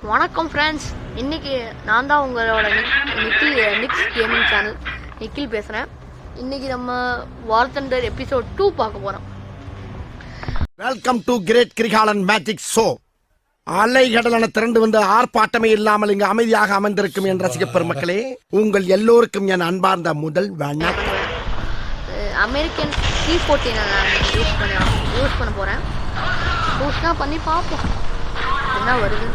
வணக்கம் ஃப்ரெண்ட்ஸ், இன்னைக்கு நான் தான் உங்களோட நிக்ஸ் கேமிங் சேனல் நிக்கில் பேசுகிறேன். இன்னைக்கு நம்ம வார் தண்டர் எபிசோட் 2 பார்க்க போகிறோம். Welcome to great Kirikalan magic show. அலைகடலான திரண்டு வந்து ஆர்ப்பாட்டமே இல்லாமல் இங்கு அமைதியாக அமர்ந்திருக்கும் என் ரசிக பெருமக்களே, உங்கள் எல்லோருக்கும் என் அன்பார்ந்த முதல் வணக்கம். அமெரிக்கன் C14 நான் யூஸ் பண்ண போகிறேன். யூஸ்னா பண்ணி பார்ப்போம் என்ன வருது.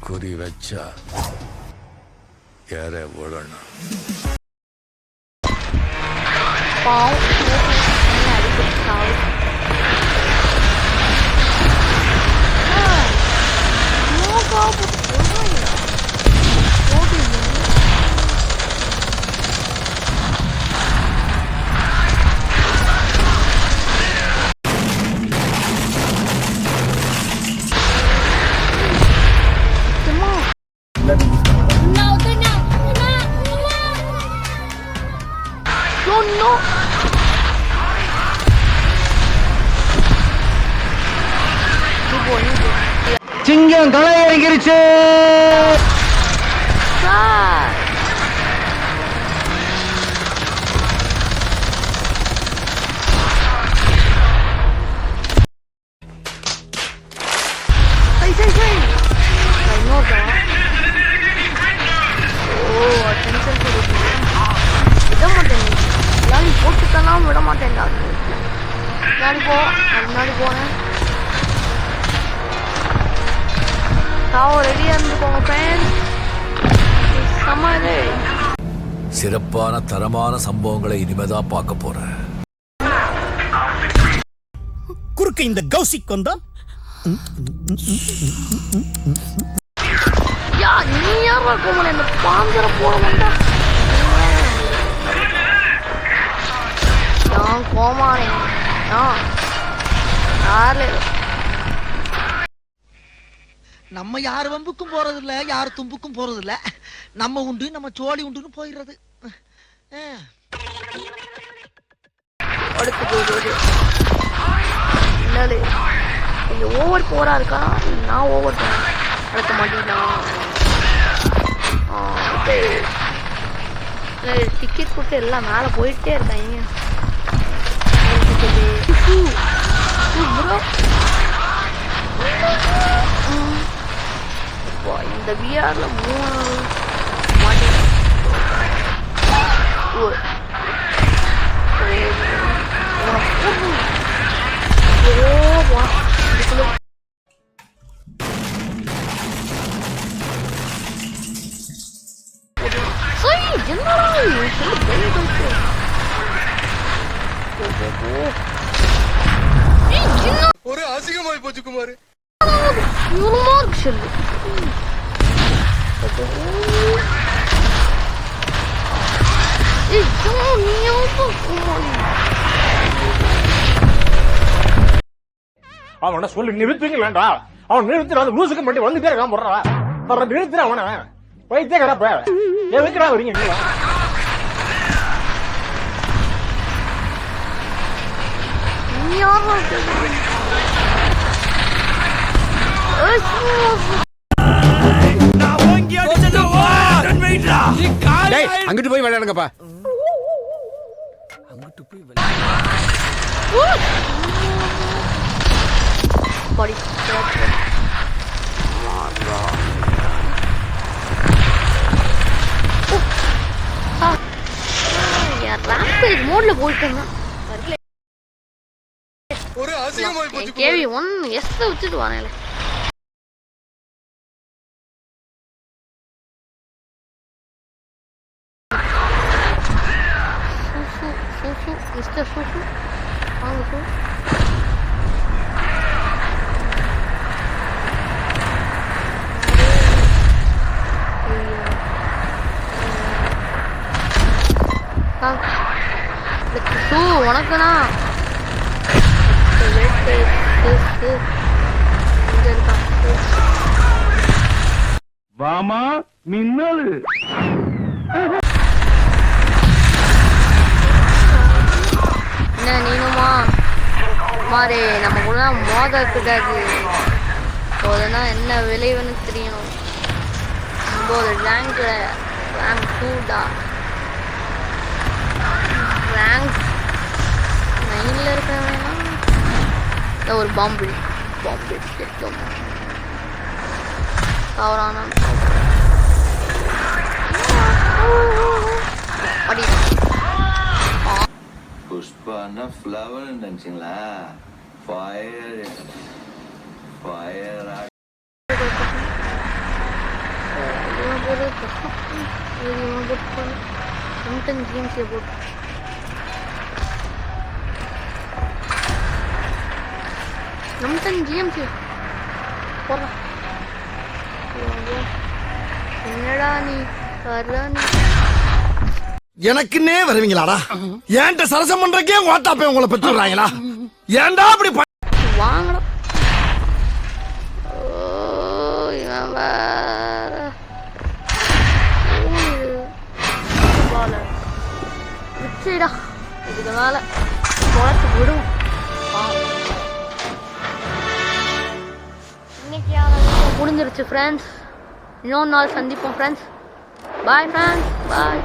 குறி வச்சா யார ஓடணும். சிங்கம் களை இறங்கிருச்சு. போட்டுக்கலாம் விட மாட்டேன்டா. முன்னாடி போனேன். சிறப்பான தரமான சம்பவங்களை இனிமேதான் பார்க்க போறேன். குறுக்க இந்த கௌசிக் வந்தா நீ யாரா கோமல இந்த பாஞ்சர போற வந்தா கோமானே நம்ம யார் வம்புக்கும் போறது இல்ல, யார் தும்புக்கும் போறது இல்ல. நம்ம உண்டு, நம்ம சோழி உண்டுன்னு போயிடுறது. ஓவர் போரா இருக்கா? நான் ஓவர் நடத்த மாட்டேன். டிக்கெட் கொடுத்து எல்லாம் மேல போயிட்டே இருக்காங்க. இந்த விஆர்ல 3 ஒரு அசிங்கமாய் போச்சு குமார். அவனை சொல்லி நிறுத்துவீங்களா? அவன் நிறுத்துற அந்த லூசுக்கு மட்டும் வந்துட்டே இருக்கான். போடுறா நிறுத்துற அவனை வைத்தே கிடப்ப எதுக்குறா வரீங்க? அங்கிட்டு போய் விளையாடுங்கப்பா. அங்கிட்டு போய் மோட்ல போயிட்டு ஒரு அசிங்கமாய் போச்சு. கேவி 1 எஸ் வச்சுட்டு வானேல. சூசு மிஸ்டர் சூசு வாங்க சூ. சூ உனக்குண்ணா இங்க இருக்கான். வாமா மின்னல் என்ன நீனுமா மாறே நம்ம கூட மோத கூடாது. போதுன்னா என்ன விளைவுன்னு தெரியணும். ரேங்க் 2டா ரேங்க் 9ல இருக்கிறவனா ஒரு பாம்பு கேட்கும் தவறான அடி. புஷ்பான்னா ஃப்ளவர் நினைச்சிங்களா? ஃபயர் ஃபயர் என்னடா நீ வர்றானி எனக்குன்னே வருவீங்களாடா? ஏன்ட்ட சரசம் பண்றக்கே ஓட்டாப்பே உங்களை பெற்றுறாங்களா? ஏன்டா அப்படி வாங்கணும். இவன் வேற விட்டுடா, இதுக்கு மேல குளத்து விடும். இன்னைக்கு முடிஞ்சிருச்சு ஃப்ரெண்ட்ஸ். இன்னொரு நாள் சந்திப்போம் ஃப்ரெண்ட்ஸ். பாய் ஃப்ரெண்ட்ஸ், பாய்.